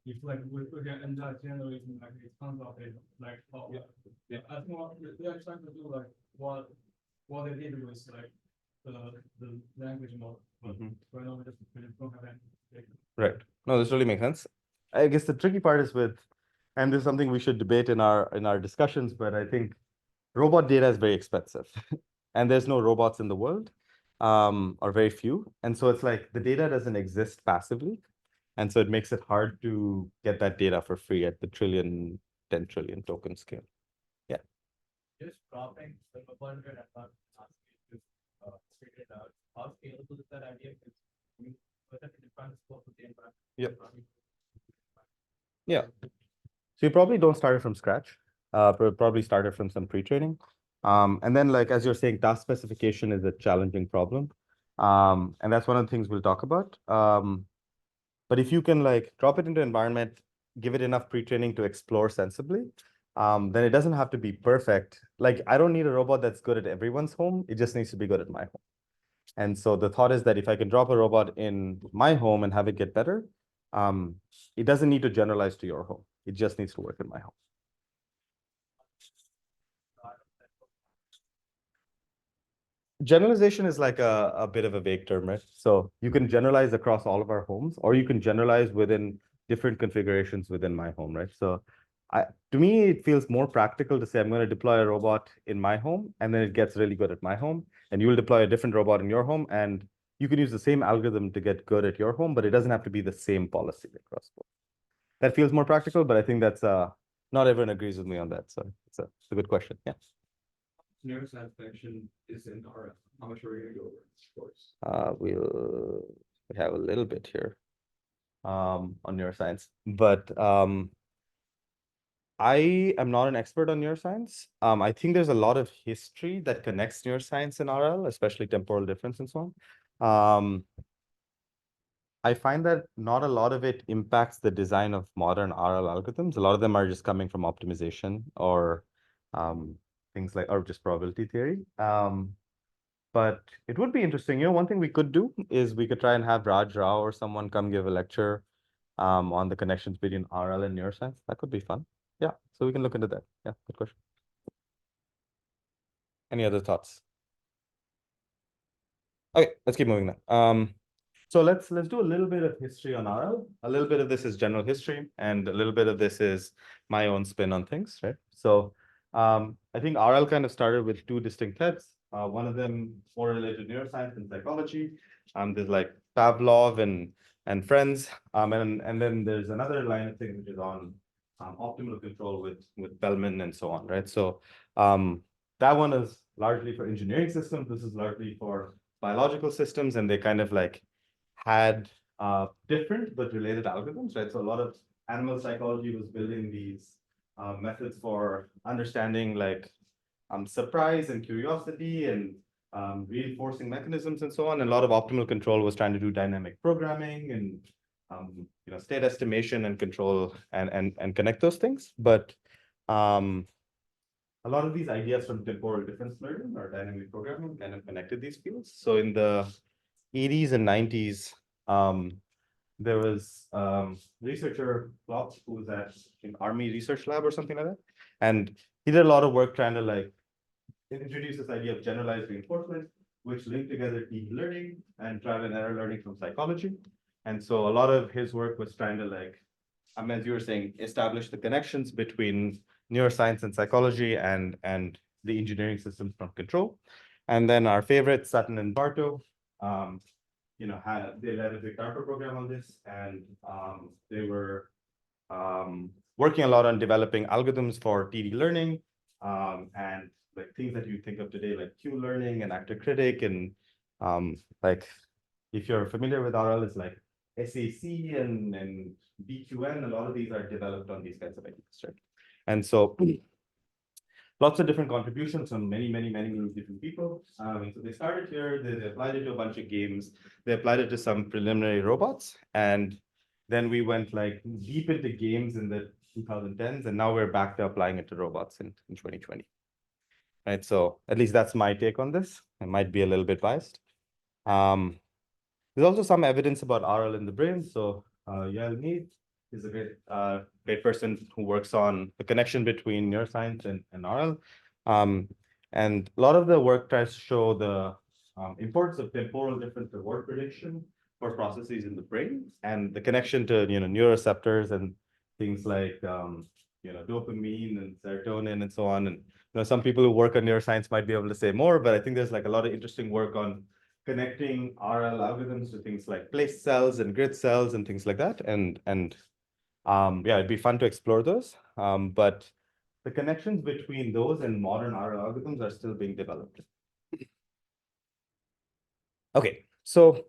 if like we can end up generating like a tons of data, like Yeah. I think what they are trying to do like what they did was like the language model, but right now we just don't have any data. Right. No, this really makes sense. I guess the tricky part is with, and this is something we should debate in our discussions, but I think robot data is very expensive and there's no robots in the world, or very few. And so it's like the data doesn't exist passively. And so it makes it hard to get that data for free at the 10 trillion token scale. Yeah. Just dropping the component and not asking to figure it out. How scalable is that idea? Because whether it defines scope of the environment. Yep. Yeah. So you probably don't start it from scratch. Probably started from some pre-training. And then like, as you're saying, task specification is a challenging problem. And that's one of the things we'll talk about. But if you can like drop it into environment, give it enough pre-training to explore sensibly, then it doesn't have to be perfect. Like I don't need a robot that's good at everyone's home. It just needs to be good at my home. And so the thought is that if I can drop a robot in my home and have it get better, it doesn't need to generalize to your home. It just needs to work in my home. Generalization is like a bit of a vague term, right? So you can generalize across all of our homes, or you can generalize within different configurations within my home, right? So to me, it feels more practical to say I'm going to deploy a robot in my home, and then it gets really good at my home, and you will deploy a different robot in your home, and you can use the same algorithm to get good at your home, but it doesn't have to be the same policy across both. That feels more practical, but I think that's not everyone agrees with me on that. So it's a good question. Yeah. Neuroscience function is in RF. How much are we going to go over this course? We have a little bit here on neuroscience, but I am not an expert on neuroscience. I think there's a lot of history that connects neuroscience and RL, especially temporal difference and so on. I find that not a lot of it impacts the design of modern RL algorithms. A lot of them are just coming from optimization or things like, or just probability theory. But it would be interesting. You know, one thing we could do is we could try and have Raj Rao or someone come give a lecture on the connections between RL and neuroscience. That could be fun. Yeah, so we can look into that. Yeah, good question. Any other thoughts? Okay, let's keep moving now. So let's do a little bit of history on RL. A little bit of this is general history, and a little bit of this is my own spin on things, right? So I think RL kind of started with two distinct heads. One of them more related to neuroscience and psychology. There's like Pavlov and friends. And then there's another line of things which is on optimal control with Bellman and so on, right? So that one is largely for engineering systems. This is largely for biological systems, and they kind of like had different but related algorithms, right? So a lot of animal psychology was building these methods for understanding like surprise and curiosity and reinforcing mechanisms and so on. And a lot of optimal control was trying to do dynamic programming and you know, state estimation and control and connect those things. But a lot of these ideas from temporal difference learning or dynamic programming kind of connected these fields. So in the 80s and 90s, there was researcher Klopp, who was at an Army Research Lab or something like that. And he did a lot of work trying to like introduce this idea of generalized reinforcement, which linked together deep learning and trial and error learning from psychology. And so a lot of his work was trying to like, as you were saying, establish the connections between neuroscience and psychology and the engineering systems from control. And then our favorite, Sutton and Bartow, you know, they led a big DARPA program on this, and they were working a lot on developing algorithms for TD learning and like things that you think of today, like Q learning and actor critic, and like if you're familiar with RL, it's like SAC and BQN. A lot of these are developed on these kinds of ideas, right? And so lots of different contributions from many different people. So they started here, they applied it to a bunch of games, they applied it to some preliminary robots, and then we went like deep into games in the 2010s, and now we're back to applying it to robots in 2020. Right, so at least that's my take on this. I might be a little bit biased. There's also some evidence about RL in the brain. So Yalini is a great person who works on the connection between neuroscience and RL. And a lot of the work tries to show the importance of temporal difference reward prediction for processes in the brain and the connection to neuroreceptors and things like dopamine and serotonin and so on. And some people who work on neuroscience might be able to say more, but I think there's like a lot of interesting work on connecting RL algorithms to things like place cells and grid cells and things like that. And yeah, it'd be fun to explore those. But the connections between those and modern RL algorithms are still being developed. Okay, so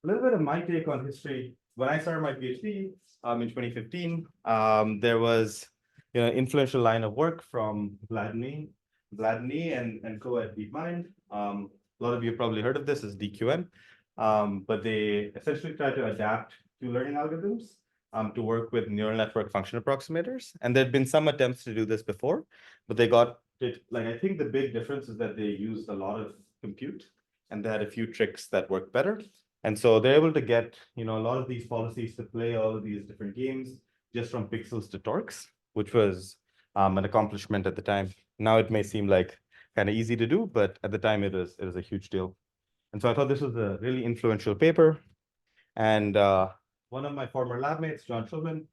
a little bit of my take on history. When I started my PhD in 2015, there was influential line of work from Vladny and co at DeepMind. A lot of you have probably heard of this as DQM, but they essentially try to adapt to learning algorithms to work with neural network function approximators. And there'd been some attempts to do this before, but they got it. Like, I think the big difference is that they used a lot of compute and they had a few tricks that worked better. And so they're able to get a lot of these policies to play all of these different games just from pixels to torques, which was an accomplishment at the time. Now it may seem like kind of easy to do, but at the time it was a huge deal. And so I thought this was a really influential paper. And one of my former lab mates, John Schulman,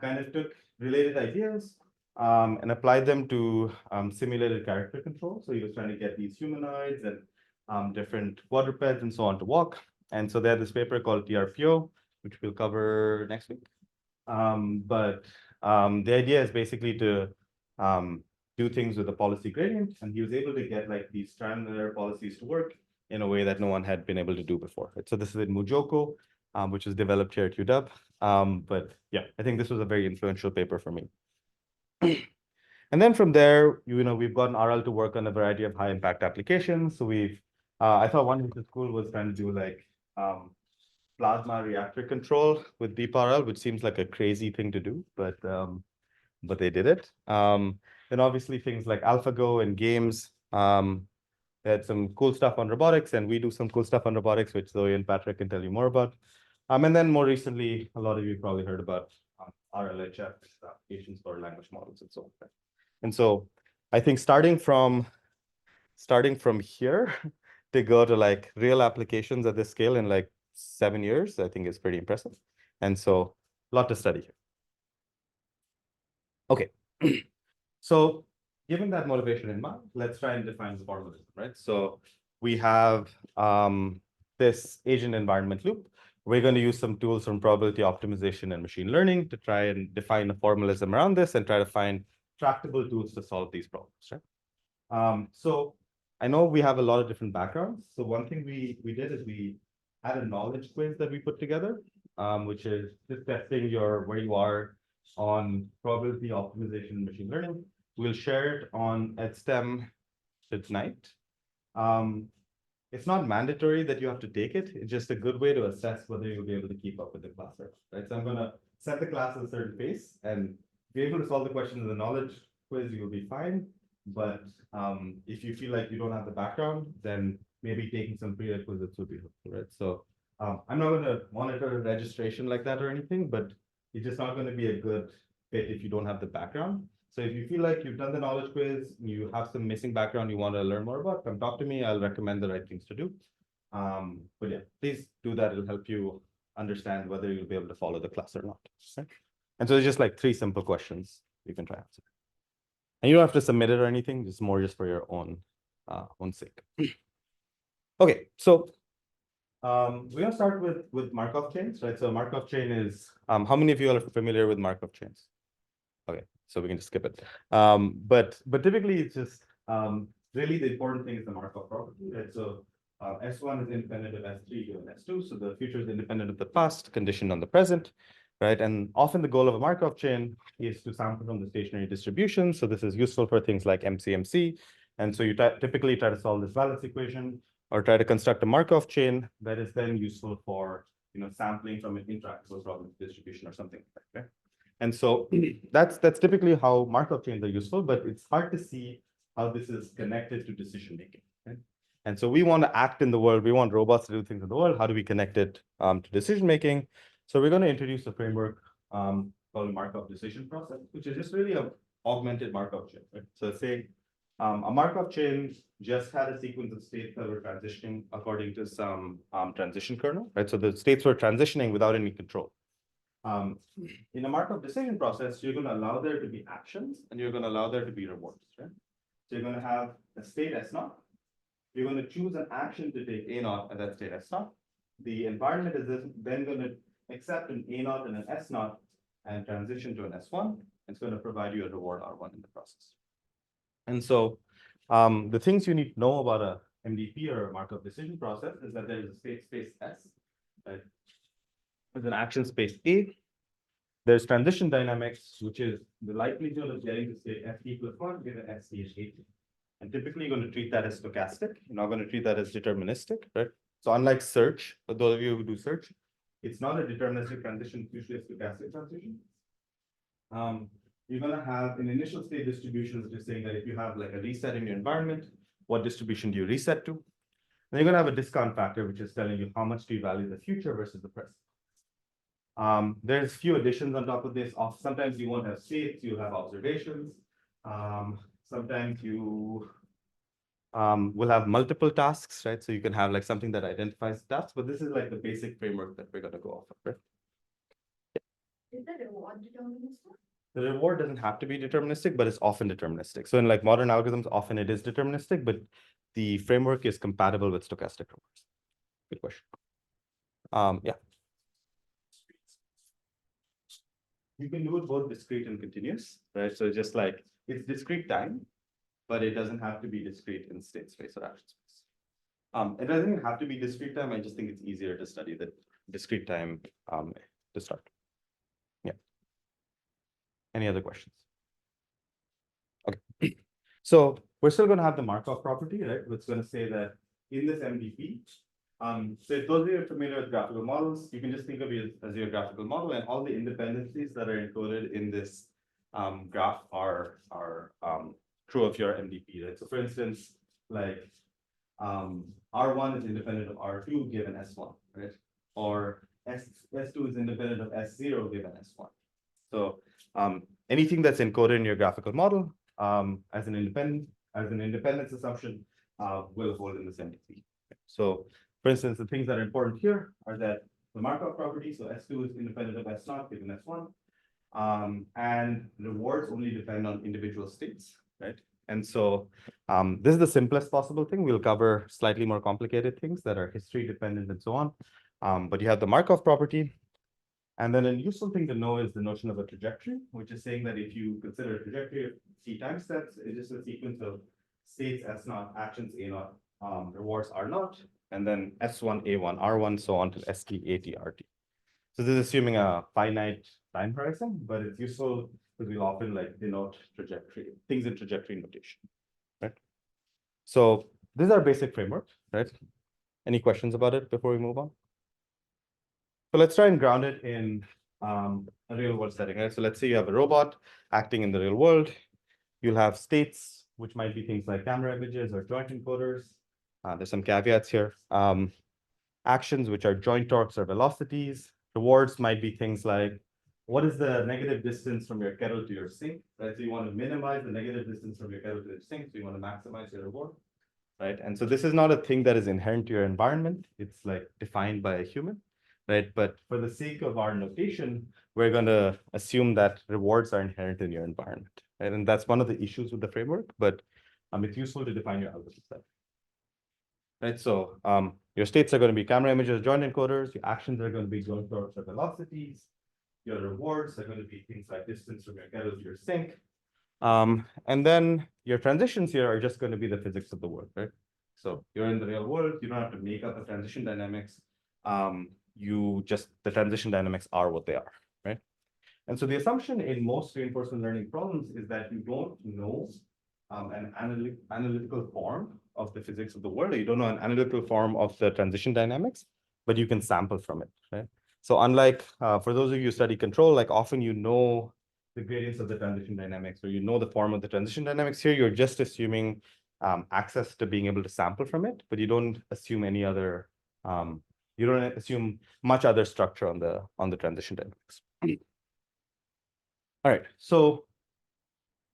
kind of took related ideas and applied them to simulated character control. So he was trying to get these humanoids and different quadrupeds and so on to walk. And so they had this paper called TRPO, which we'll cover next week. But the idea is basically to do things with a policy gradient. And he was able to get like these triangular policies to work in a way that no one had been able to do before. So this is in Mujoko, which was developed here at UW. But yeah, I think this was a very influential paper for me. And then from there, we've gotten RL to work on a variety of high impact applications. So I thought one which is cool was trying to do like plasma reactor control with deep RL, which seems like a crazy thing to do, but they did it. Then obviously things like AlphaGo and games. They had some cool stuff on robotics, and we do some cool stuff on robotics, which Zoe and Patrick can tell you more about. And then more recently, a lot of you probably heard about RLHF applications for language models and so on. And so I think starting from here to go to like real applications at this scale in like 7 years, I think is pretty impressive. And so a lot to study here. Okay. So given that motivation in mind, let's try and define the formalism, right? So we have this agent environment loop. We're going to use some tools from probability optimization and machine learning to try and define a formalism around this and try to find tractable tools to solve these problems, right? So I know we have a lot of different backgrounds. So one thing we did is we had a knowledge quiz that we put together, which is just testing where you are on probability optimization and machine learning. We'll share it on EdSTEM tonight. It's not mandatory that you have to take it. It's just a good way to assess whether you'll be able to keep up with the class, right? So I'm going to set the class at a certain pace, and if you're able to solve the question in the knowledge quiz, you'll be fine. But if you feel like you don't have the background, then maybe taking some prerequisites would be helpful, right? So I'm not going to monitor registration like that or anything, but it's just not going to be a good fit if you don't have the background. So if you feel like you've done the knowledge quiz, you have some missing background you want to learn more about, come talk to me. I'll recommend the right things to do. But yeah, please do that. It'll help you understand whether you'll be able to follow the class or not. Okay? And so it's just like 3 simple questions you can try answer. And you don't have to submit it or anything. It's more just for your own sake. Okay, so we're going to start with Markov chains, right? So Markov chain is, how many of you are familiar with Markov chains? Okay, so we can just skip it. But typically it's just really the important thing is the Markov property, right? So S1 is independent of S3 given S2. So the future is independent of the past, conditioned on the present, right? And often the goal of a Markov chain is to sample from the stationary distribution. So this is useful for things like MCMC. And so you typically try to solve this balance equation or try to construct a Markov chain that is then useful for sampling from an intractable probability distribution or something like that, okay? And so that's typically how Markov chains are useful, but it's hard to see how this is connected to decision making, right? And so we want to act in the world. We want robots to do things in the world. How do we connect it to decision making? So we're going to introduce a framework called Markov decision process, which is just really a augmented Markov chain, right? So say a Markov chain just had a sequence of states that were transitioning according to some transition kernel, right? So the states were transitioning without any control. In a Markov decision process, you're going to allow there to be actions and you're going to allow there to be rewards, right? So you're going to have a state S naught. You're going to choose an action to take A naught at that state S naught. The environment is then going to accept an A naught and an S naught and transition to an S1. It's going to provide you a reward R1 in the process. And so the things you need to know about a MDP or a Markov decision process is that there is a state space S, right? There's an action space A. There's transition dynamics, which is the likelihood of getting to state FT plus 1 given ST is 8. And typically you're going to treat that as stochastic. You're not going to treat that as deterministic, right? So unlike search, for those of you who do search, it's not a deterministic transition, it's usually a stochastic transition. You're going to have an initial state distribution, which is saying that if you have like a reset in your environment, what distribution do you reset to? Then you're going to have a discount factor, which is telling you how much do you value the future versus the present. There's few additions on top of this. Sometimes you won't have states, you'll have observations. Sometimes you will have multiple tasks, right? So you can have like something that identifies tasks, but this is like the basic framework that we're going to go off of, right? Is the reward deterministic? The reward doesn't have to be deterministic, but it's often deterministic. So in like modern algorithms, often it is deterministic, but the framework is compatible with stochastic rewards. Good question. Yeah. You can do it both discrete and continuous, right? So just like it's discrete time, but it doesn't have to be discrete in state space or action space. It doesn't have to be discrete time. I just think it's easier to study the discrete time to start. Yeah. Any other questions? Okay. So we're still going to have the Markov property, right? It's going to say that in this MDP, so if those of you are familiar with graphical models, you can just think of it as your graphical model, and all the independencies that are encoded in this graph are true of your MDP, right? So for instance, like R1 is independent of R2 given S1, right? Or S2 is independent of S0 given S1. So anything that's encoded in your graphical model as an independence assumption will hold in this MDP. So for instance, the things that are important here are that the Markov property, so S2 is independent of S0 given S1, and rewards only depend on individual states, right? And so this is the simplest possible thing. We'll cover slightly more complicated things that are history dependent and so on. But you have the Markov property. And then a useful thing to know is the notion of a trajectory, which is saying that if you consider a trajectory of T time steps, it's just a sequence of states S0, actions A0, rewards R0, and then S1, A1, R1, so on to ST, AT, RT. So this is assuming a finite time horizon, but it's useful because we'll often like denote trajectory, things in trajectory notation, right? So this is our basic framework, right? Any questions about it before we move on? So let's try and ground it in a real world setting, right? So let's say you have a robot acting in the real world. You'll have states, which might be things like camera images or joint encoders. There's some caveats here. Actions, which are joint torques or velocities. Rewards might be things like, what is the negative distance from your kettle to your sink, right? So you want to minimize the negative distance from your kettle to your sink, so you want to maximize your reward, right? And so this is not a thing that is inherent to your environment. It's like defined by a human, right? But for the sake of our notation, we're going to assume that rewards are inherent in your environment, right? And that's one of the issues with the framework, but it's useful to define your algorithm set. Right, so your states are going to be camera images, joint encoders. Your actions are going to be joint torques or velocities. Your rewards are going to be things like distance from your kettle to your sink. And then your transitions here are just going to be the physics of the world, right? So you're in the real world. You don't have to make up the transition dynamics. The transition dynamics are what they are, right? And so the assumption in most reinforcement learning problems is that you don't know an analytical form of the physics of the world, or you don't know an analytical form of the transition dynamics, but you can sample from it, right? So unlike, for those of you who study control, like often you know the gradients of the transition dynamics, or you know the form of the transition dynamics. Here, you're just assuming access to being able to sample from it, but you don't assume any other You don't assume much other structure on the transition dynamics. All right, so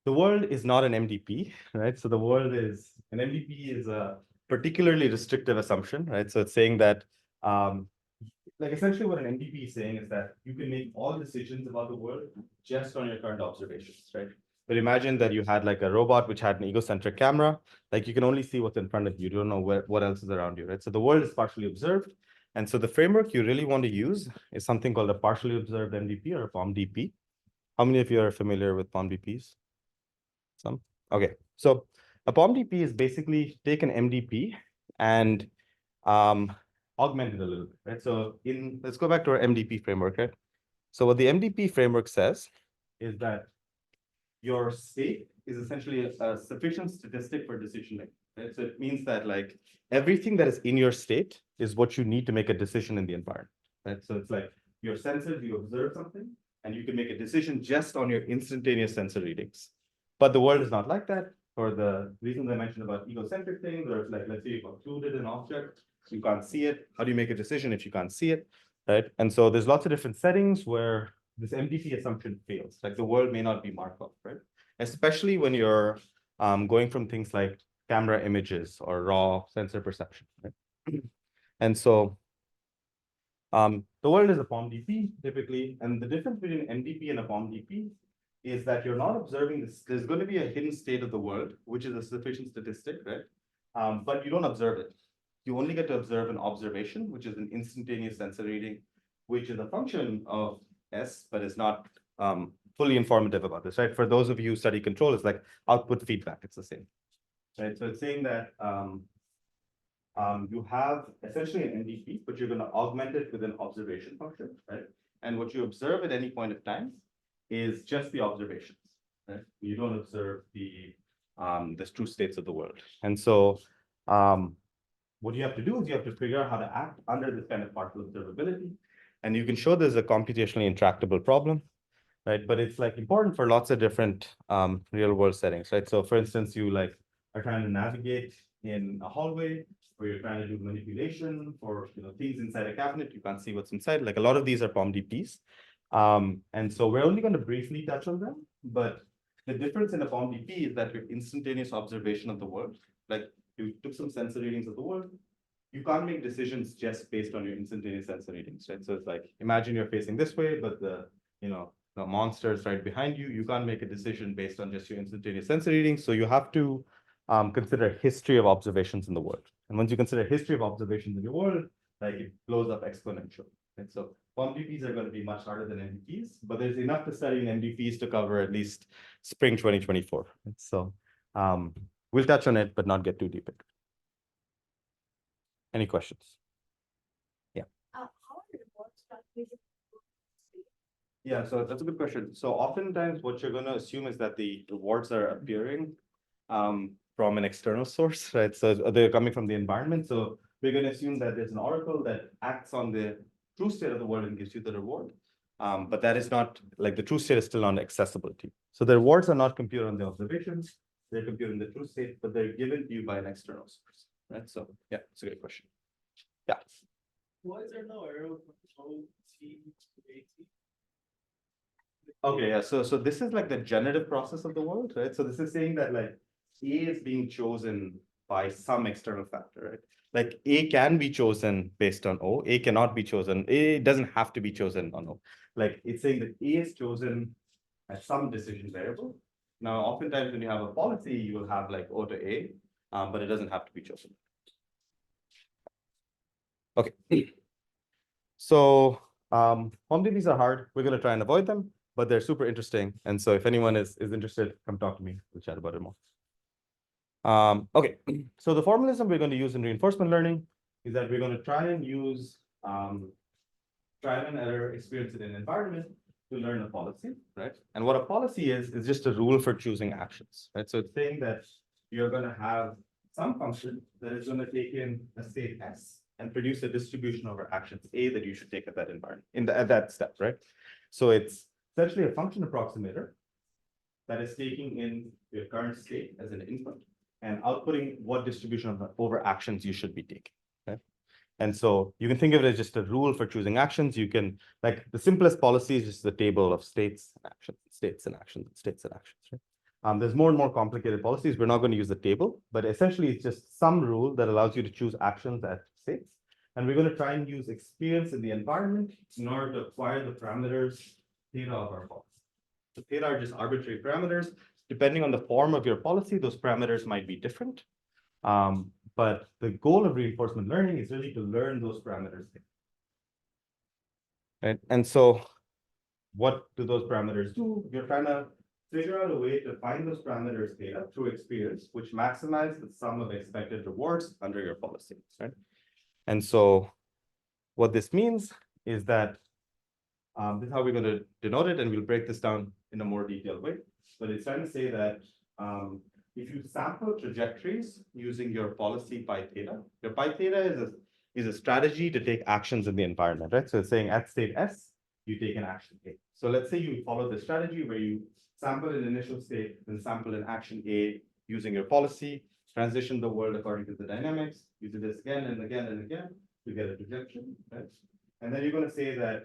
the world is not an MDP, right? So the world is an MDP is a particularly restrictive assumption, right? So it's saying that like essentially what an MDP is saying is that you can make all decisions about the world just on your current observations, right? But imagine that you had like a robot which had an egocentric camera, like you can only see what's in front of you. You don't know what else is around you, right? So the world is partially observed. And so the framework you really want to use is something called a partially observed MDP or a POMDP. How many of you are familiar with POMDPs? Some? Okay. So a POMDP is basically take an MDP and augment it a little bit, right? So let's go back to our MDP framework, right? So what the MDP framework says is that your state is essentially a sufficient statistic for decision making, right? So it means that like everything that is in your state is what you need to make a decision in the environment, right? So it's like your senses, you observe something, and you can make a decision just on your instantaneous sensor readings. But the world is not like that for the reasons I mentioned about egocentric things, or like, let's say you've occluded an object, you can't see it. How do you make a decision if you can't see it, right? And so there's lots of different settings where this MDP assumption fails. Like the world may not be Markov, right? Especially when you're going from things like camera images or raw sensor perception, right? And so the world is a POMDP typically, and the difference between MDP and a POMDP is that you're not observing this. There's going to be a hidden state of the world, which is a sufficient statistic, right? But you don't observe it. You only get to observe an observation, which is an instantaneous sensor reading, which is a function of S, but is not fully informative about this, right? For those of you who study control, it's like output feedback. It's the same, right? So it's saying that you have essentially an MDP, but you're going to augment it with an observation function, right? And what you observe at any point of time is just the observations, right? You don't observe the true states of the world. And so what you have to do is you have to figure out how to act under this kind of partial observability. And you can show there's a computationally intractable problem, right? But it's like important for lots of different real world settings, right? So for instance, you like are trying to navigate in a hallway, or you're trying to do manipulation for things inside a cabinet, you can't see what's inside. Like a lot of these are POMDPs. And so we're only going to briefly touch on them, but the difference in a POMDP is that your instantaneous observation of the world, like you took some sensor readings of the world, you can't make decisions just based on your instantaneous sensor readings, right? So it's like, imagine you're facing this way, but the monster is right behind you. You can't make a decision based on just your instantaneous sensor readings. So you have to consider history of observations in the world. And once you consider history of observations in your world, like it blows up exponentially. And so POMDPs are going to be much harder than MDPs, but there's enough to study in MDPs to cover at least spring 2024. And so we'll touch on it, but not get too deep into it. Any questions? Yeah. How are rewards calculated? Yeah, so that's a good question. So oftentimes what you're going to assume is that the rewards are appearing from an external source, right? So they're coming from the environment. So we're going to assume that there's an oracle that acts on the true state of the world and gives you the reward. But that is not, like the true state is still on accessibility. So the rewards are not computed on the observations. They're computed in the true state, but they're given to you by an external source, right? So yeah, it's a great question. Yeah. Why is there no arrow from O-T to A-T? Okay, yeah. So this is like the generative process of the world, right? So this is saying that like A is being chosen by some external factor, right? Like A can be chosen based on O. A cannot be chosen. A doesn't have to be chosen on O. Like it's saying that A is chosen as some decision variable. Now, oftentimes when you have a policy, you will have like O to A, but it doesn't have to be chosen. Okay. So POMDPs are hard. We're going to try and avoid them, but they're super interesting. And so if anyone is interested, come talk to me. We'll chat about it more. Okay, so the formalism we're going to use in reinforcement learning is that we're going to try and use trial and error experience in an environment to learn a policy, right? And what a policy is just a rule for choosing actions, right? So it's saying that you're going to have some function that is going to take in a state S and produce a distribution over actions A that you should take at that environment, at that step, right? So it's essentially a function approximator that is taking in your current state as an input and outputting what distribution over actions you should be taking, okay? And so you can think of it as just a rule for choosing actions. You can, like, the simplest policy is just the table of states and actions, states and actions, states and actions, right? There's more and more complicated policies. We're not going to use the table, but essentially it's just some rule that allows you to choose actions at states. And we're going to try and use experience in the environment in order to acquire the parameters theta of our policy. So theta are just arbitrary parameters. Depending on the form of your policy, those parameters might be different. But the goal of reinforcement learning is really to learn those parameters. Right? And so what do those parameters do? You're trying to figure out a way to find those parameters theta through experience, which maximize the sum of expected rewards under your policy, right? And so what this means is that this is how we're going to denote it, and we'll break this down in a more detailed way. But it's trying to say that if you sample trajectories using your policy pi theta, your pi theta is a strategy to take actions in the environment, right? So it's saying at state S, you take an action A. So let's say you follow the strategy where you sample an initial state, then sample an action A using your policy, transition the world according to the dynamics, you do this again and again and again, you get a projection, right? And then you're going to say that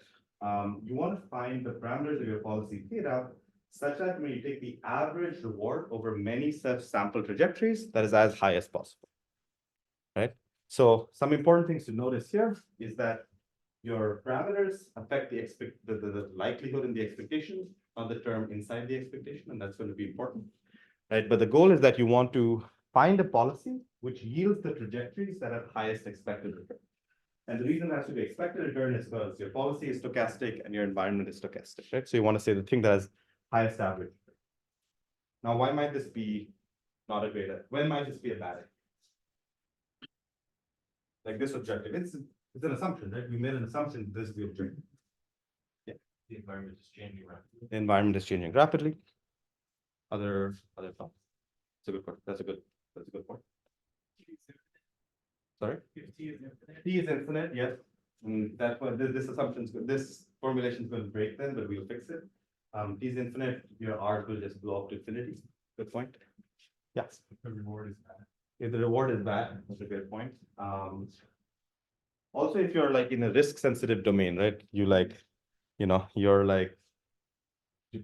you want to find the parameters of your policy theta such that when you take the average reward over many such sample trajectories, that is as high as possible, right? So some important things to notice here is that your parameters affect the likelihood and the expectation of the term inside the expectation, and that's going to be important, right? But the goal is that you want to find a policy which yields the trajectories that have highest expected return. And the reason it has to be expected return is because your policy is stochastic and your environment is stochastic, right? So you want to say the thing that has highest average. Now, why might this be not a great idea? When might this be a bad idea? Like this objective, it's an assumption, right? We made an assumption this is the objective. Yeah. The environment is changing rapidly. The environment is changing rapidly. Other thoughts? It's a good point. That's a good point. Sorry? If T is infinite. T is infinite, yes. And that's what this assumption, this formulation is going to break then, but we'll fix it. T is infinite, your R will just blow up to infinity. Good point. Yes. The reward is bad. If the reward is bad, that's a good point. Also, if you're like in a risk sensitive domain, right? You're like, your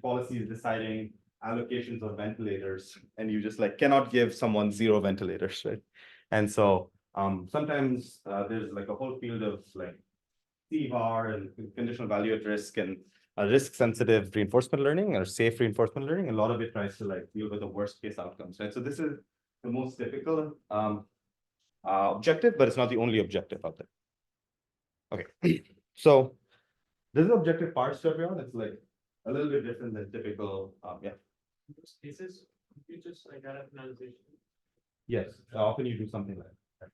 policy is deciding allocations of ventilators, and you just like cannot give someone 0 ventilators, right? And so sometimes there's like a whole field of like CVAR and conditional value at risk and risk sensitive reinforcement learning or safe reinforcement learning. A lot of it tries to like deal with the worst case outcomes, right? So this is the most typical objective, but it's not the only objective out there. Okay, so this is objective parse to everyone. It's like a little bit different than typical, yeah. In those cases, you just like add finalization. Yes, often you do something like that.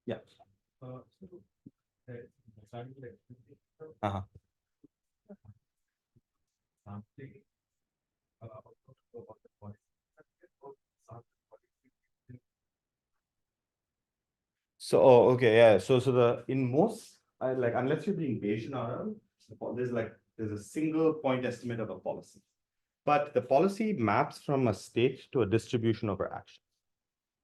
Yeah. So, starting with Uh-huh. something about the point. So, oh, okay, yeah. So in most, like unless you're doing Bayesian RL, there's a single point estimate of a policy, but the policy maps from a state to a distribution over action.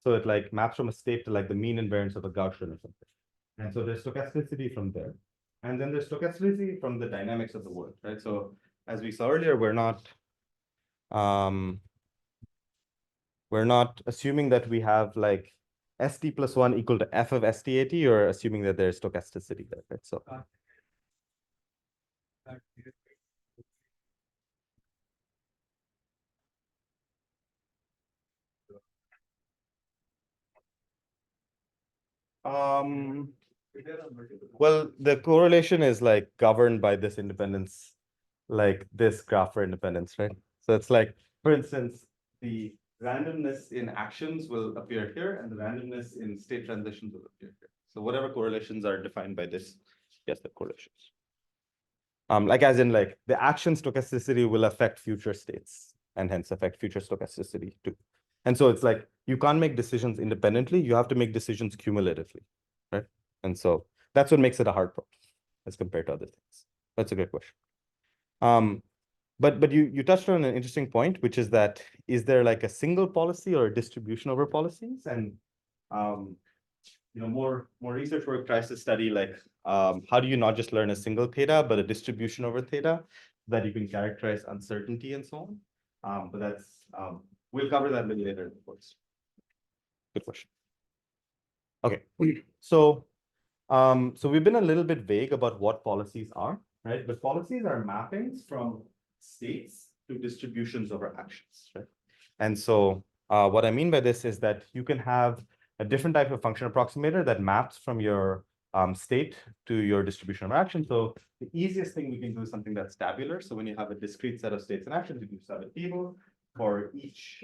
So it like maps from a state to like the mean invariance of a Gaussian or something. And so there's stochasticity from there, and then there's stochasticity from the dynamics of the world, right? So as we saw earlier, we're not assuming that we have like ST plus 1 equal to F of STAT, or assuming that there's stochasticity there, right? So well, the correlation is like governed by this independence, like this graph for independence, right? So it's like, for instance, the randomness in actions will appear here, and the randomness in state transitions will appear here. So whatever correlations are defined by this, yes, the correlations. Like as in like the action stochasticity will affect future states and hence affect future stochasticity too. And so it's like you can't make decisions independently, you have to make decisions cumulatively, right? And so that's what makes it a hard problem as compared to other things. That's a great question. But you touched on an interesting point, which is that is there like a single policy or a distribution over policies? And more research work tries to study like how do you not just learn a single theta, but a distribution over theta that you can characterize uncertainty and so on. But that's we'll cover that a little later in the course. Good question. Okay, so we've been a little bit vague about what policies are, right? But policies are mappings from states to distributions over actions, right? And so what I mean by this is that you can have a different type of function approximator that maps from your state to your distribution of action. So the easiest thing we can do is something that's tabular. So when you have a discrete set of states and actions, you can just have a table for each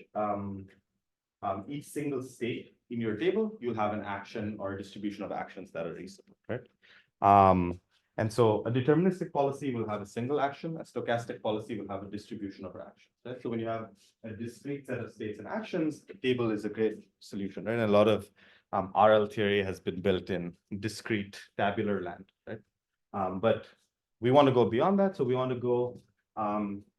single state in your table, you'll have an action or a distribution of actions that are reasonable, right? And so a deterministic policy will have a single action, a stochastic policy will have a distribution of actions, right? So when you have a discrete set of states and actions, the table is a great solution, right? And a lot of RL theory has been built in discrete tabular land, right? But we want to go beyond that. So we want to go,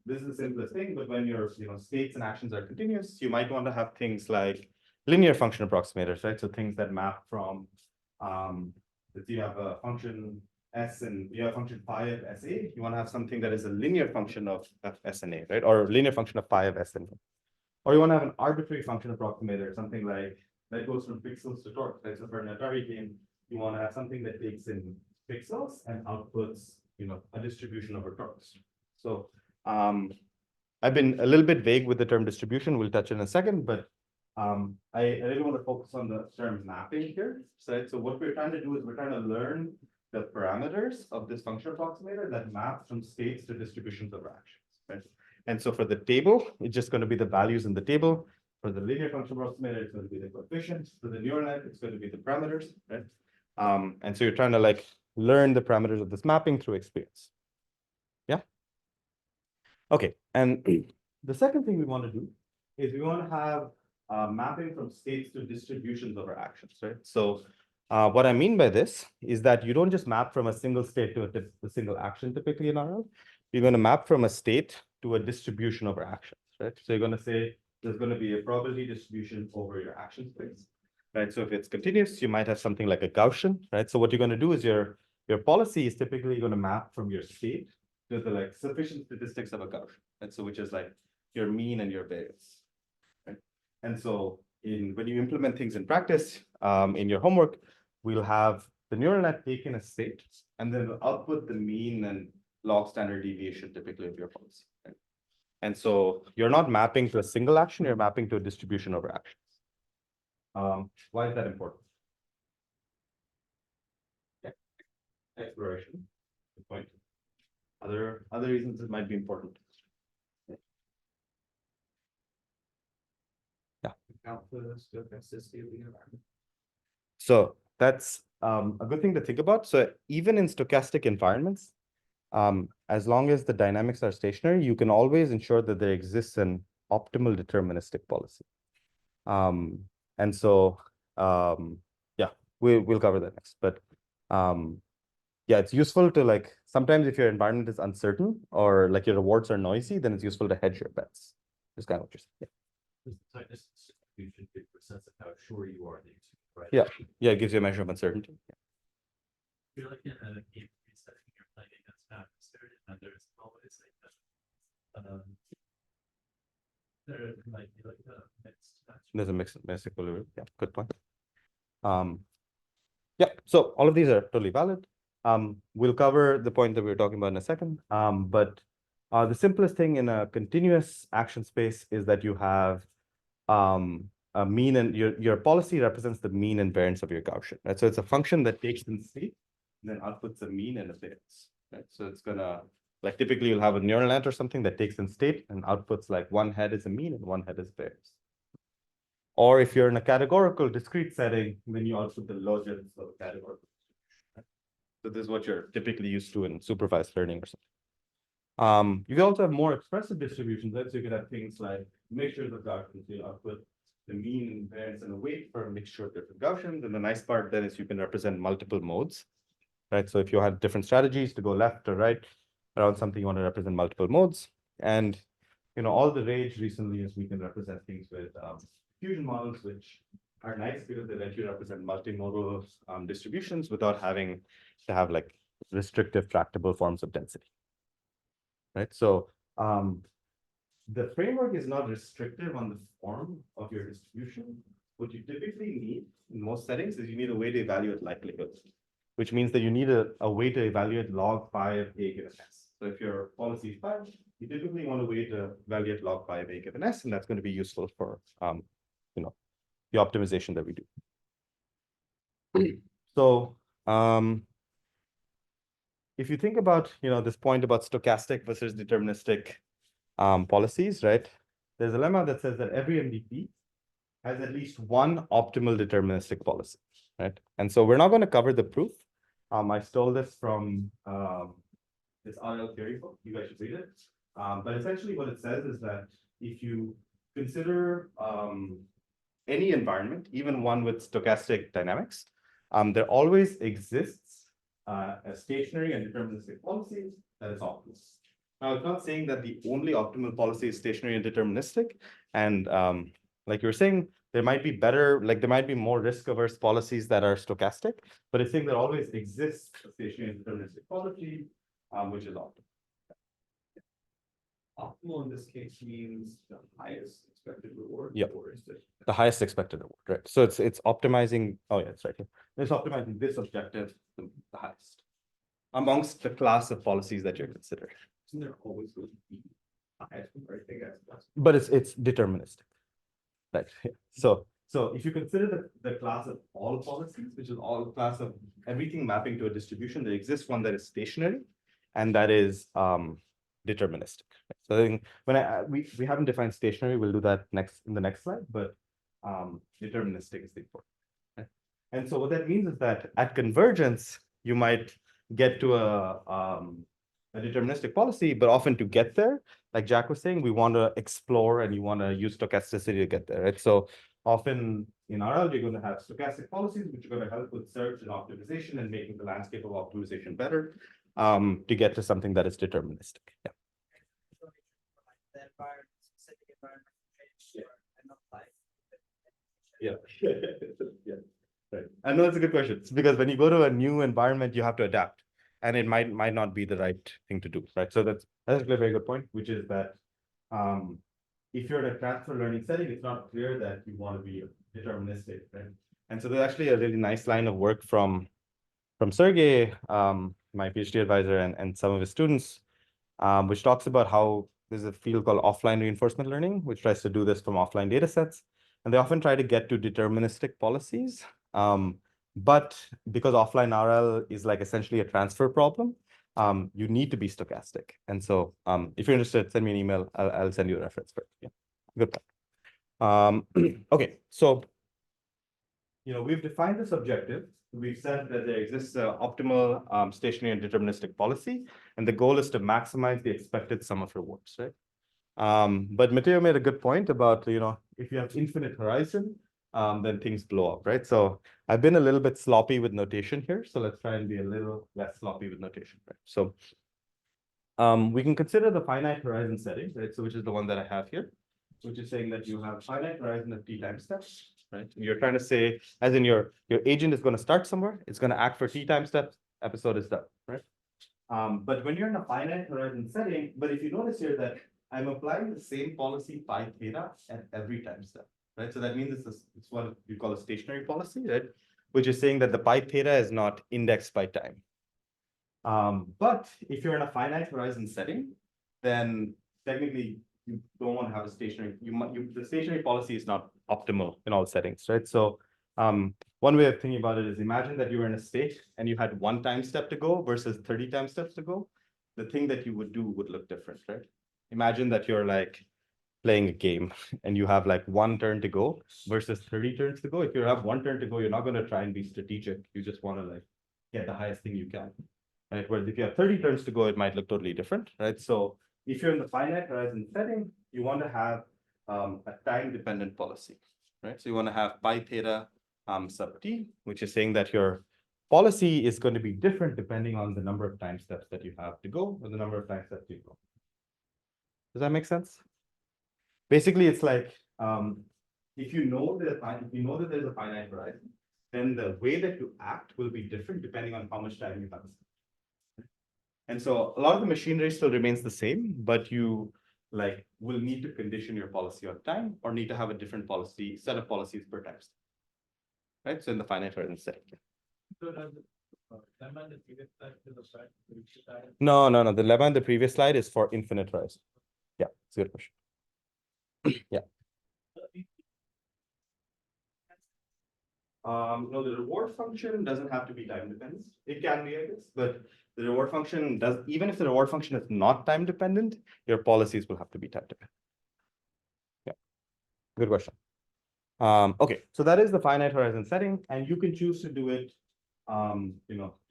this is the simplest thing, but when your states and actions are continuous, you might want to have things like linear function approximators, right? So things that map from, if you have a function S and you have a function phi of SA, you want to have something that is a linear function of S and A, right? Or linear function of phi of S and A. Or you want to have an arbitrary function approximator, something like that goes from pixels to torque, right? So for an Atari game, you want to have something that takes in pixels and outputs, a distribution over torques. So I've been a little bit vague with the term distribution. We'll touch in a second, but I really want to focus on the term mapping here. So what we're trying to do is we're trying to learn the parameters of this function approximator that map from states to distributions of actions, right? And so for the table, it's just going to be the values in the table. For the linear function approximator, it's going to be the coefficients. For the neural net, it's going to be the parameters, right? And so you're trying to like learn the parameters of this mapping through experience. Yeah. Okay. And the second thing we want to do is we want to have mapping from states to distributions over actions, right? So what I mean by this is that you don't just map from a single state to a single action typically in RL. You're going to map from a state to a distribution over actions, right? So you're going to say there's going to be a probability distribution over your action space, right? So if it's continuous, you might have something like a Gaussian, right? So what you're going to do is your policy is typically going to map from your state to the like sufficient statistics of a Gaussian, right? So which is like your mean and your variance, right? And so when you implement things in practice, in your homework, we'll have the neural net take in a state, and then we'll output the mean and log standard deviation typically of your policy, right? And so you're not mapping to a single action, you're mapping to a distribution over actions. Why is that important? Yeah. Exploration, good point. Other reasons it might be important. Yeah. Account for the stochasticity of the environment. So that's a good thing to think about. So even in stochastic environments, as long as the dynamics are stationary, you can always ensure that there exists an optimal deterministic policy. And so, yeah, we'll cover that next. But yeah, it's useful to like, sometimes if your environment is uncertain or like your rewards are noisy, then it's useful to hedge your bets. That's kind of what you're saying. Yeah. So I just you should give a sense of how sure you are that you right. Yeah. Yeah, it gives you a measure of uncertainty. Yeah. You're like in a game setting, you're playing against not uncertain, and there's always like there might be like a mixed match. There's a mixed equilibrium. Yeah, good point. Yeah, so all of these are totally valid. We'll cover the point that we were talking about in a second. But the simplest thing in a continuous action space is that you have a mean, and your policy represents the mean and variance of your Gaussian, right? So it's a function that takes in state and then outputs a mean and a variance, right? So it's gonna, like typically you'll have a neural net or something that takes in state and outputs like one head is a mean and one head is variance. Or if you're in a categorical discrete setting, then you output the logits of categorical. Right? So this is what you're typically used to in supervised learning or something. You can also have more expressive distributions, right? So you can have things like mixtures of Gaussians. You output the mean and variance and a weight for a mixture of different Gaussians. And the nice part then is you can represent multiple modes, right? So if you have different strategies to go left or right around something, you want to represent multiple modes. And all the rage recently is we can represent things with fusion models, which are nice because they let you represent multimodal distributions without having to have like restrictive tractable forms of density. Right. So the framework is not restrictive on the form of your distribution. What you typically need in most settings is you need a way to evaluate likelihood, which means that you need a way to evaluate log phi of A given S. So if your policy is phi, you typically want a way to evaluate log phi of A given S, and that's going to be useful for the optimization that we do. So if you think about this point about stochastic versus deterministic policies, right? There's a lemma that says that every MDP has at least one optimal deterministic policy, right? And so we're not going to cover the proof. I stole this from this RL theory book. You guys should read it. But essentially what it says is that if you consider any environment, even one with stochastic dynamics, there always exists a stationary and deterministic policy that is optimal. Now, it's not saying that the only optimal policy is stationary and deterministic. And like you were saying, there might be there might be more risk-averse policies that are stochastic, but it's saying there always exists a stationary and deterministic policy, which is optimal. Optimal in this case means the highest expected reward. Yep. Or is it? The highest expected reward, right? So it's optimizing. Oh yeah, it's right here. It's optimizing this objective to the highest amongst the class of policies that you're considering. Isn't there always going to be the highest one, right? I guess that's But it's deterministic, right? So if you consider the class of all policies, which is all class of everything mapping to a distribution, there exists one that is stationary, and that is deterministic. So I think when we haven't defined stationary, we'll do that in the next slide, but deterministic is the important. Right? And so what that means is that at convergence, you might get to a deterministic policy, but often to get there, like Jack was saying, we want to explore and you want to use stochasticity to get there, right? So often in RL, you're going to have stochastic policies, which are going to help with search and optimization and making the landscape of optimization better to get to something that is deterministic. Yeah. The environment, specific environment change and not life. Yeah. Yeah. Right. I know it's a good question. It's because when you go to a new environment, you have to adapt, and it might not be the right thing to do, right? So that's actually a very good point, which is that if you're in a transfer learning setting, it's not clear that you want to be deterministic, right? And so there's actually a really nice line of work from Sergey, my PhD advisor, and some of his students, which talks about how there's a field called offline reinforcement learning, which tries to do this from offline data sets. And they often try to get to deterministic policies. But because offline RL is like essentially a transfer problem, you need to be stochastic. And so if you're interested, send me an email. I'll send you a reference for it. Yeah, good. Okay, so we've defined this objective. We've said that there exists an optimal stationary and deterministic policy, and the goal is to maximize the expected sum of rewards, right? But Matteo made a good point about, if you have infinite horizon, then things blow up, right? So I've been a little bit sloppy with notation here. So let's try and be a little less sloppy with notation, right? So we can consider the finite horizon setting, right? So which is the one that I have here, which is saying that you have finite horizon of t time steps, right? You're trying to say, as in your agent is going to start somewhere, it's going to act for t time steps, episode is done, right? But when you're in a finite horizon setting, but if you notice here that I'm applying the same policy pi theta at every time step, right? So that means it's what you call a stationary policy, right? Which is saying that the pi theta is not indexed by time. But if you're in a finite horizon setting, then technically you don't want to have a stationary. The stationary policy is not optimal in all settings, right? So one way of thinking about it is imagine that you were in a state and you had one time step to go versus 30 time steps to go. The thing that you would do would look different, right? Imagine that you're like playing a game and you have like one turn to go versus 30 turns to go. If you have one turn to go, you're not going to try and be strategic. You just want to like get the highest thing you can, right? Whereas if you have 30 turns to go, it might look totally different, right? So if you're in the finite horizon setting, you want to have a time-dependent policy, right? So you want to have pi theta sub t, which is saying that your policy is going to be different depending on the number of time steps that you have to go or the number of time steps you go. Does that make sense? Basically, it's like if you know that there's a finite horizon, then the way that you act will be different depending on how much time you have. And so a lot of the machinery still remains the same, but you like will need to condition your policy on time or need to have a different policy, set of policies per time step. Right? So in the finite horizon setting. So does lemma in the previous slide to the side, which side? No. The lemma in the previous slide is for infinite horizon. Yeah, it's a good question. Yeah. No, the reward function doesn't have to be time dependent. It can be, I guess, but the reward function does, even if the reward function is not time dependent, your policies will have to be time dependent. Yeah, good question. Okay, so that is the finite horizon setting, and you can choose to do it,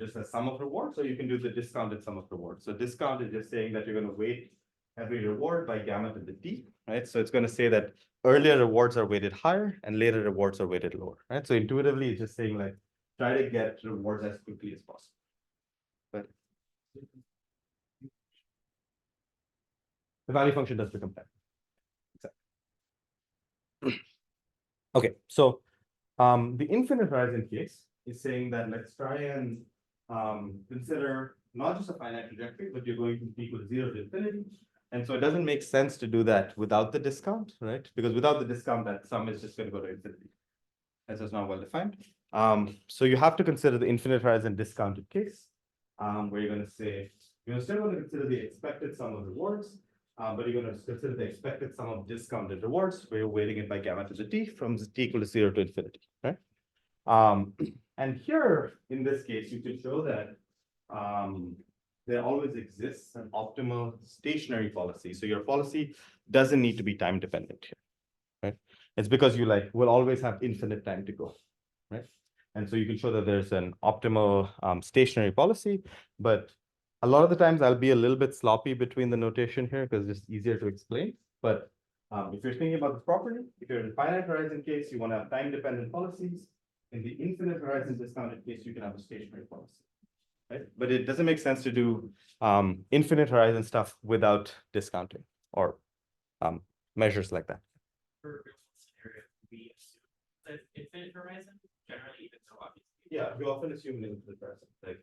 just as sum of rewards, or you can do the discounted sum of rewards. So discount is just saying that you're going to weight every reward by gamma to the t, right? So it's going to say that earlier rewards are weighted higher and later rewards are weighted lower, right? So intuitively, it's just saying like, try to get rewards as quickly as possible. But the value function does become time. Exactly. Okay, so the infinite horizon case is saying that let's try and consider not just a finite trajectory, but you're going to equal to 0 to infinity. And so it doesn't make sense to do that without the discount, right? Because without the discount, that sum is just going to go to infinity. As is not well defined. So you have to consider the infinite horizon discounted case, where you're going to say, you're still going to consider the expected sum of rewards, but you're going to consider the expected sum of discounted rewards, where you're weighting it by gamma to the t from t equal to 0 to infinity, right? And here, in this case, you could show that there always exists an optimal stationary policy. So your policy doesn't need to be time dependent here, right? It's because you will always have infinite time to go, right? And so you can show that there's an optimal stationary policy, but a lot of the times I'll be a little bit sloppy between the notation here because it's just easier to explain. But if you're thinking about this property, if you're in a finite horizon case, you want to have time dependent policies. In the infinite horizon discounted case, you can have a stationary policy. Right? But it doesn't make sense to do infinite horizon stuff without discounting or measures like that. For scenario, we assume that infinite horizon, generally even so obviously. Yeah, we often assume an infinite horizon. Like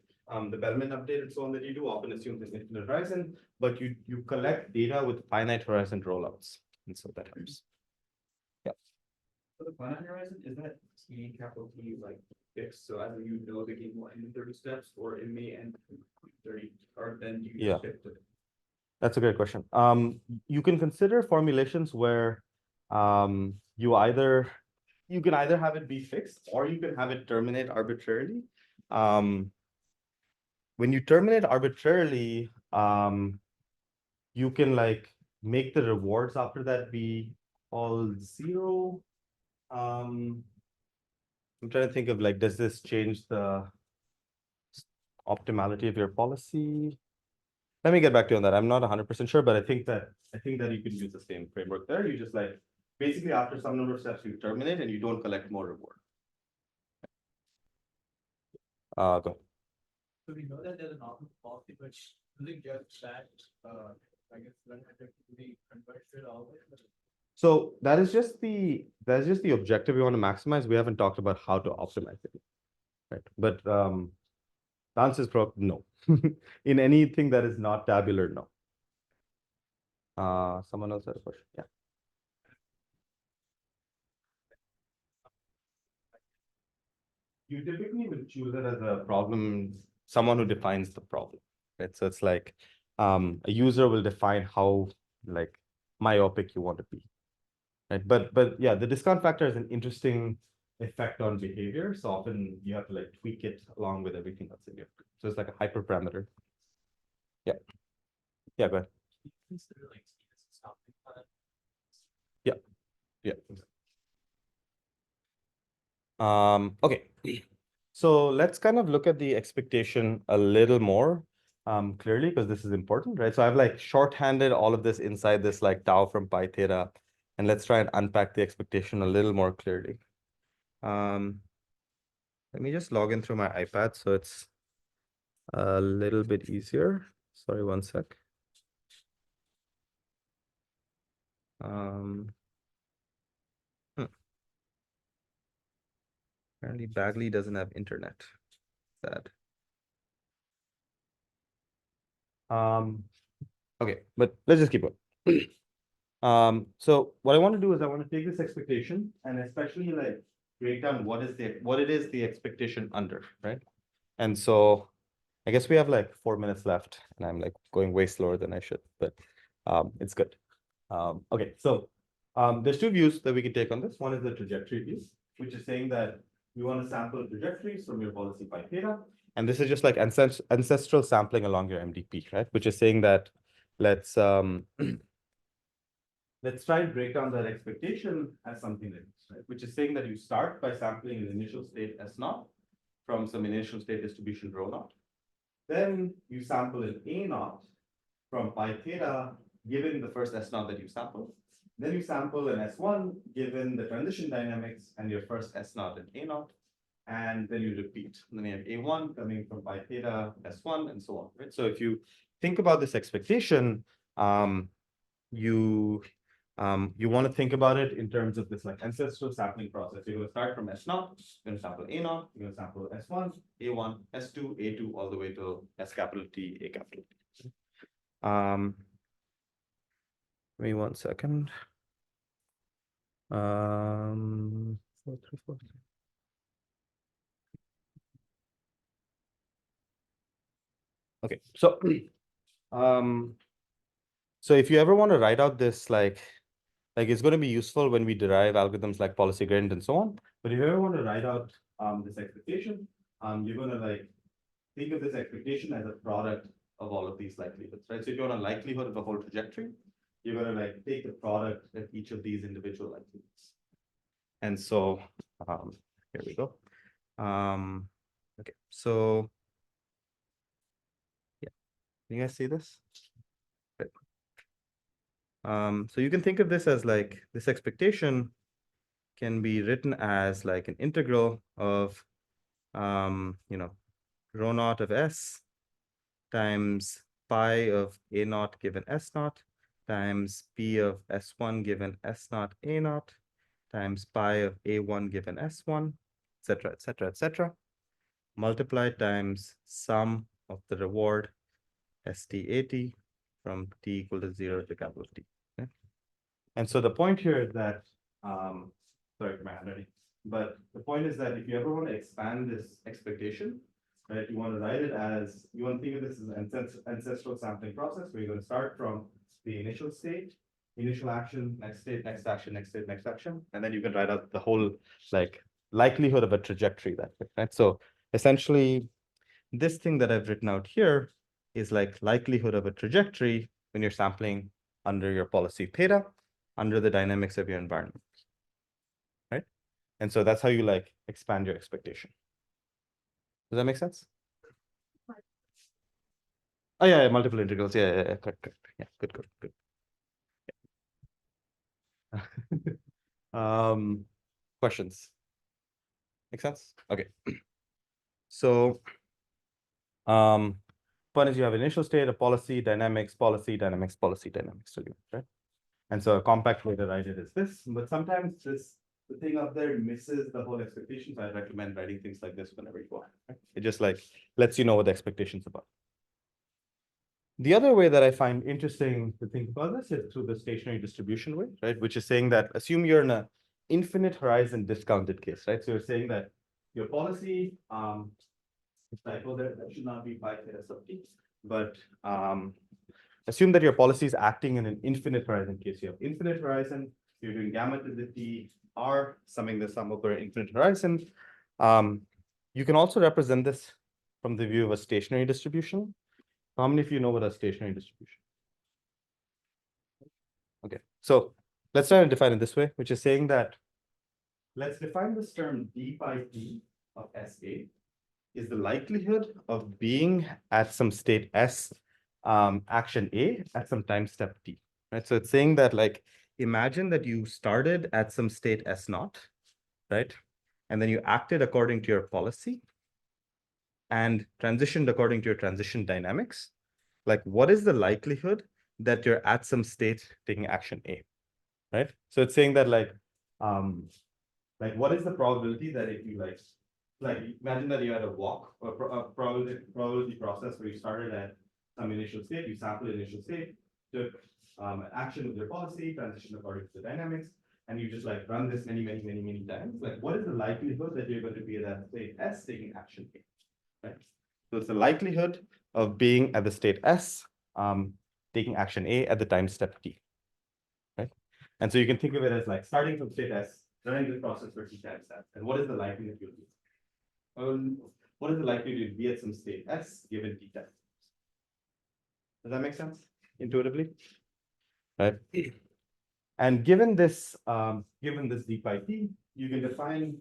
the Bellman update and so on that you do often assume an infinite horizon, but you collect data with finite horizon rollouts, and so that helps. Yeah. For the finite horizon, is that T capital T like fixed? So either you know the game will end in 30 steps, or it may end in 30, or then you Yeah. just shift it. That's a great question. You can consider formulations where you can either have it be fixed or you can have it terminate arbitrarily. When you terminate arbitrarily, you can make the rewards after that be all 0. I'm trying to think of does this change the optimality of your policy? Let me get back to you on that. I'm not 100% sure, but I think that you can use the same framework there. You just basically after some number of steps you terminate and you don't collect more reward. Go ahead. So we know that there's an optimal policy, but using just that, I guess one hundred to be converted always. So that is just the objective we want to maximize. We haven't talked about how to optimize it, right? But the answer is probably no. In anything that is not tabular, no. Someone else had a question. Yeah. You typically would choose it as a problem, someone who defines the problem, right? So it's like a user will define how myopic you want to be, right? But yeah, the discount factor is an interesting effect on behavior. So often you have to tweak it along with everything that's in your. So it's like a hyperparameter. Yeah. Yeah, go ahead. Consider something. Yeah. Yeah. Okay. So let's kind of look at the expectation a little more clearly, because this is important, right? So I've shorthanded all of this inside this tau from pi theta, and let's try and unpack the expectation a little more clearly. Let me just log in through my iPad so it's a little bit easier. Sorry, one sec. Apparently Bagley doesn't have internet. Sad. Okay, but let's just keep going. So what I want to do is I want to take this expectation and especially like break down what it is the expectation under, right? And so I guess we have like 4 minutes left and I'm like going way slower than I should, but it's good. Okay, so there's two views that we can take on this. One is the trajectory view, which is saying that we want to sample trajectories from your policy pi theta. And this is just like ancestral sampling along your MDP, right? Which is saying that let's let's try and break down that expectation as something like this, right? Which is saying that you start by sampling an initial state S naught from some initial state distribution rho naught. Then you sample an A naught from pi theta given the first S naught that you sample. Then you sample an S1 given the transition dynamics and your first S naught and A naught. And then you repeat. And then you have A1 coming from pi theta, S1, and so on, right? So if you think about this expectation, you want to think about it in terms of this like ancestral sampling process. You're going to start from S naught, you're going to sample A naught, you're going to sample S1, A1, S2, A2, all the way to S capital T, A capital T. Give me 1 second. 4, 3, 4. Okay, so so if you ever want to write out this like it's going to be useful when we derive algorithms like policy gradient and so on. But if you ever want to write out this expectation, you're going to like think of this expectation as a product of all of these likelihoods, right? So if you want a likelihood of a whole trajectory, you're going to like take the product of each of these individual likelihoods. And so here we go. Okay, so yeah, can you guys see this? Right. So you can think of this as like this expectation can be written as like an integral of you know, rho naught of S times pi of A naught given S naught times P of S1 given S naught A naught times pi of A1 given S1, etc., etc., etc., multiplied times sum of the reward STAT from T equal to 0 to capital T. Okay? And so the point here is that, sorry for my handwriting, but the point is that if you ever want to expand this expectation, right, you want to write it as, you want to think of this as an ancestral sampling process where you're going to start from the initial state, initial action, next state, next action, next state, next action, and then you can write out the whole like likelihood of a trajectory that way, right? So essentially, this thing that I've written out here is like likelihood of a trajectory when you're sampling under your policy theta, under the dynamics of your environment, right? And so that's how you like expand your expectation. Does that make sense? Oh yeah, multiple integrals. Yeah, correct. Yeah, good. Questions? Make sense? Okay. So, point is you have initial state, a policy, dynamics, policy, dynamics, policy, dynamics, right? And so a compact way to write it is this, but sometimes the thing up there misses the whole expectation. So I recommend writing things like this whenever you want. Right? It just like lets you know what the expectation's about. The other way that I find interesting to think about this is through the stationary distribution way, right? Which is saying that assume you're in an infinite horizon discounted case, right? So you're saying that your policy, typo there, that should not be pi theta sub t, but assume that your policy is acting in an infinite horizon case. You have infinite horizon, you're doing gamma to the t, r, summing the sum over infinite horizon. You can also represent this from the view of a stationary distribution. How many of you know what a stationary distribution? Okay, so let's try to define it this way, which is saying that let's define this term d pi t of SA is the likelihood of being at some state S action A at some time step t, right? So it's saying that like, imagine that you started at some state S naught, right? And then you acted according to your policy and transitioned according to your transition dynamics. Like, what is the likelihood that you're at some state taking action A, right? So it's saying that like what is the probability that if you like like imagine that you had a walk or a probability process where you started at some initial state, you sample initial state, took action with your policy, transition according to the dynamics, and you just like run this many times. Like, what is the likelihood that you're going to be at that state S taking action A? Right. So it's the likelihood of being at the state S, taking action A at the time step T. Right. And so you can think of it as like starting from state S, running this process for T time steps. And what is the likelihood you'll be? What is the likelihood you'll be at some state S given T time? Does that make sense intuitively? Right. And given this d pi t, you can define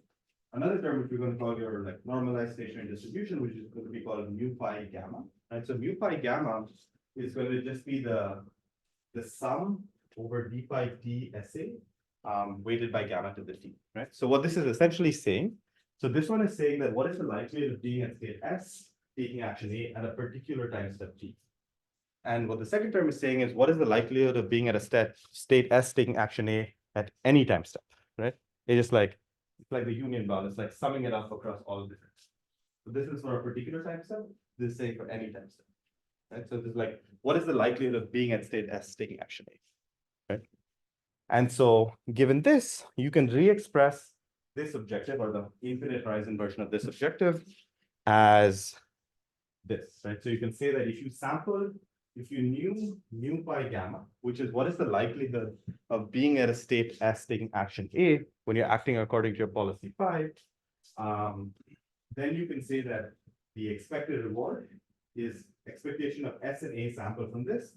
another term which we're going to call your like normalized stationary distribution, which is going to be called mu pi gamma. Right. So mu pi gamma is going to just be the sum over d pi t SA weighted by gamma to the t. Right. So what this is essentially saying, so this one is saying that what is the likelihood of being at state S taking action A at a particular time step t. And what the second term is saying is what is the likelihood of being at a state S taking action A at any time step, right? It's just like, it's like the union bound. It's like summing it up across all of the things. So this is for a particular time step. This is saying for any time step, right? So this is like, what is the likelihood of being at state S taking action A, right? And so given this, you can re-express this objective or the infinite horizon version of this objective as this, right? So you can say that if you knew mu pi gamma, which is what is the likelihood of being at a state S taking action A when you're acting according to your policy phi, then you can say that the expected reward is expectation of S and A sample from this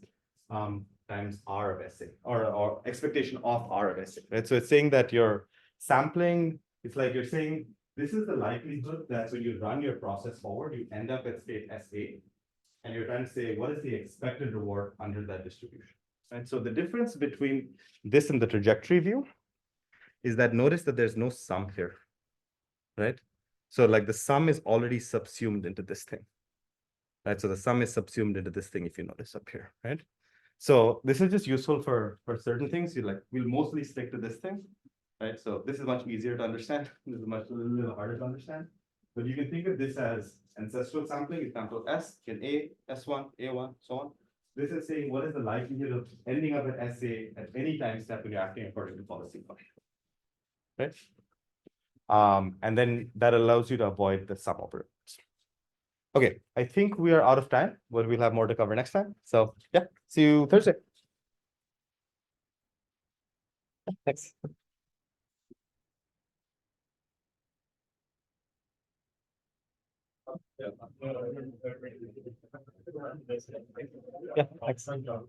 times R of SA or expectation of R of SA, right? So it's saying that you're sampling, it's like you're saying this is the likelihood that when you run your process forward, you end up at state SA. And you're trying to say, what is the expected reward under that distribution? Right. So the difference between this and the trajectory view is that notice that there's no sum here. Right. So like the sum is already subsumed into this thing. Right. So the sum is subsumed into this thing if you notice up here. Right. So this is just useful for certain things. We'll mostly stick to this thing. Right. So this is much easier to understand. This is a little harder to understand. But you can think of this as ancestral sampling, example S, in A, S1, A1, so on. This is saying what is the likelihood of ending up at SA at any time step when you're acting according to policy phi, right? And then that allows you to avoid the sum operators. Okay, I think we are out of time, but we'll have more to cover next time. So yeah, see you Thursday. Thanks. Yeah, thanks.